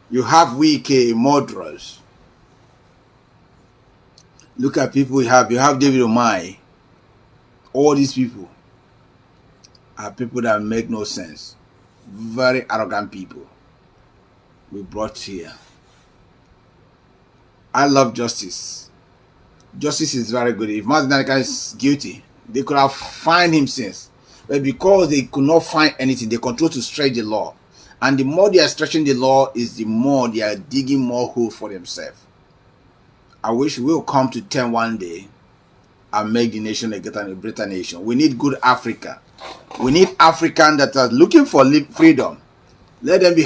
You have Wike murderers. Look at people you have. You have David Omai. All these people are people that make no sense. Very arrogant people we brought here. I love justice. Justice is very good. If Mazi Nnamdi Kanu is guilty, they could have fined him since. But because they could not find anything, they control to stretch the law. And the more they are stretching the law, is the more they are digging more holes for themselves. I wish we will come to 10 one day and make the nation a greater nation. We need good Africa. We need Africans that are looking for freedom. Let them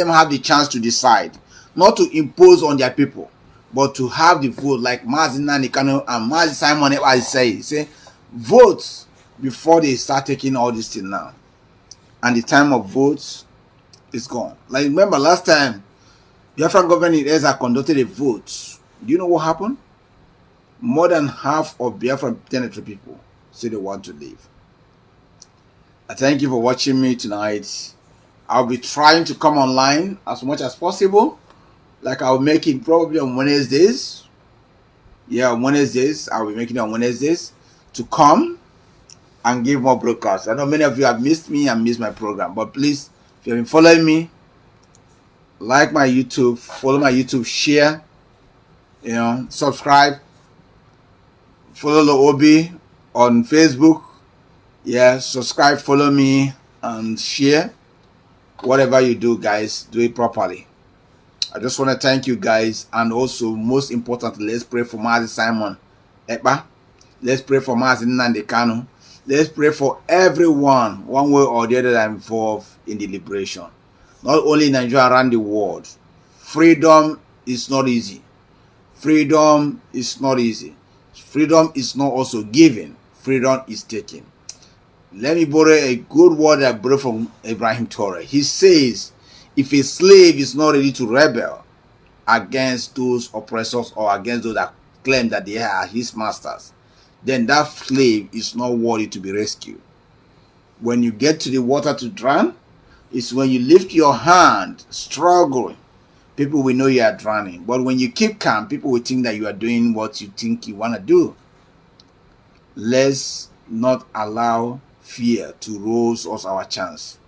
have the chance to decide, not to impose on their people, but to have the vote, like Mazi Nnamdi Kanu and Mazi Simon say, vote before they start taking all this thing now. And the time of votes is gone. Like, remember last time the African government in Ezra conducted a vote. Do you know what happened? More than half of Biafran territory people say they want to leave. I thank you for watching me tonight. I'll be trying to come online as much as possible. Like I'll make it probably on Wednesdays. Yeah, on Wednesdays. I'll be making it on Wednesdays to come and give more broadcasts. I know many of you have missed me and missed my program. But please, if you've been following me, like my YouTube, follow my YouTube, share, subscribe, follow the Obi on Facebook. Yeah, subscribe, follow me, and share. Whatever you do, guys, do it properly. I just want to thank you guys, and also most importantly, let's pray for Mazi Simon Ekpa. Let's pray for Mazi Nnamdi Kanu. Let's pray for everyone, one way or the other, that are involved in the liberation. Not only in Nigeria, around the world. Freedom is not easy. Freedom is not easy. Freedom is not also given. Freedom is taken. Let me borrow a good word I borrowed from Ibrahim Torre. He says, if a slave is not ready to rebel against those oppressors or against those that claim that they are his masters, then that slave is not worthy to be rescued. When you get to the water to drown, it's when you lift your hand, struggling, people will know you are drowning. But when you keep calm, people will think that you are doing what you think you want to do. Let's not allow fear to lose us our chance.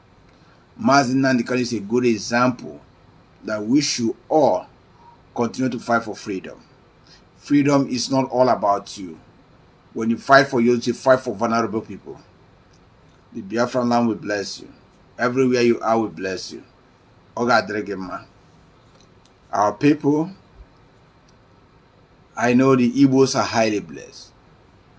Mazi Nnamdi Kanu is a good example that we should all continue to fight for freedom. Freedom is not all about you. When you fight for you, you fight for vulnerable people. The Biafran land will bless you. Everywhere you are will bless you. Oga. Our people, I know the Igbos are highly blessed.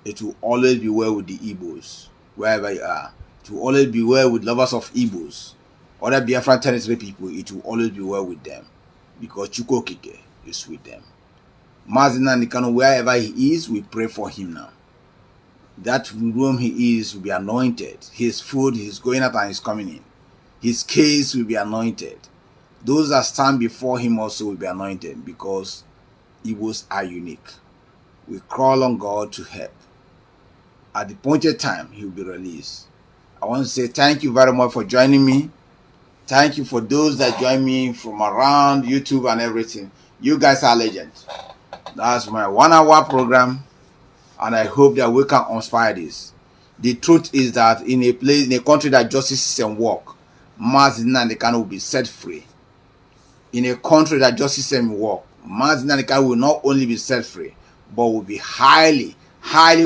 It will always be well with the Igbos, wherever you are. It will always be well with lovers of Igbos. Other Biafran territory people, it will always be well with them. Because SH0CK is with them. Mazi Nnamdi Kanu, wherever he is, we pray for him now. That room he is will be anointed. His food, he's going out and he's coming in. His case will be anointed. Those that stand before him also will be anointed, because Igbos are unique. We call on God to help. At the appointed time, he will be released. I want to say thank you very much for joining me. Thank you for those that join me from around YouTube and everything. You guys are legends. That's my 1 hour program, and I hope that we can inspire this. The truth is that in a country that justice system work, Mazi Nnamdi Kanu will be set free. In a country that justice system work, Mazi Nnamdi Kanu will not only be set free, but will be highly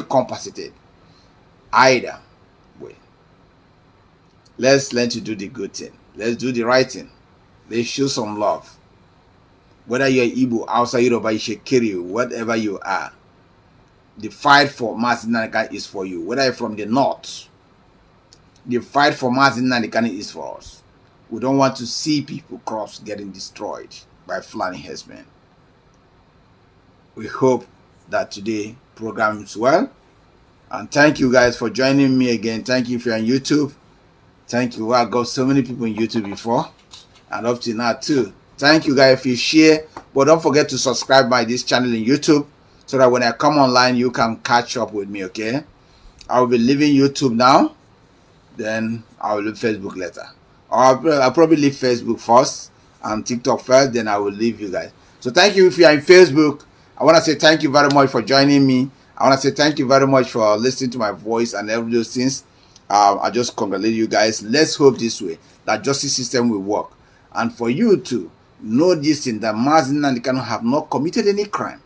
compensated. Either way. Let's learn to do the good thing. Let's do the right thing. Let's show some love. Whether you're Igbo, outside Yoruba, Ishekiri, whatever you are, the fight for Mazi Nnamdi Kanu is for you. Whether you're from the north, the fight for Mazi Nnamdi Kanu is for us. We don't want to see people, crops getting destroyed by Fulani herdsmen. We hope that today program is well. And thank you guys for joining me again. Thank you if you're on YouTube. Thank you. I got so many people on YouTube before, and up to now too. Thank you guys if you share. But don't forget to subscribe by this channel in YouTube, so that when I come online, you can catch up with me, okay? I will be leaving YouTube now. Then I will leave Facebook later. Or I'll probably leave Facebook first and TikTok first. Then I will leave you guys. So thank you if you are in Facebook. I want to say thank you very much for joining me. I want to say thank you very much for listening to my voice and every those things. I just congratulate you guys. Let's hope this way that justice system will work. And for you to know this thing that Mazi Oku Nandu have not committed any crime.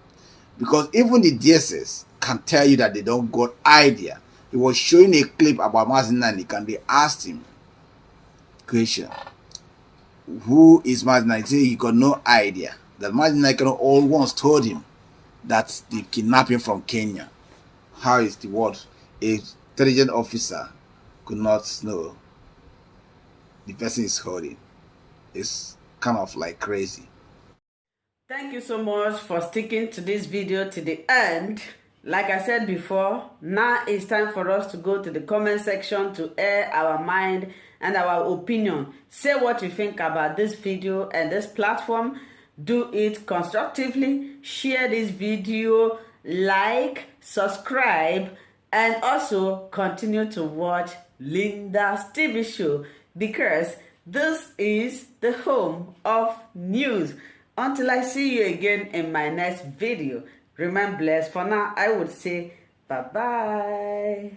Because even the DSS can tell you that they don't got idea. He was showing a clip about Mazi Oku Nandu and they asked him question. Who is Mazi Oku Nandu? He said he got no idea. That Mazi Oku Nandu all once told him that the kidnapping from Kenya. How is the word? A intelligent officer could not know the person is holding. It's kind of like crazy. Thank you so much for sticking to this video to the end. Like I said before, now it's time for us to go to the comment section to air our mind and our opinion. Say what you think about this video and this platform. Do it constructively. Share this video, like, subscribe, and also continue to watch Linda's TV show because this is the home of news. Until I see you again in my next video, remain blessed. For now, I would say bye-bye.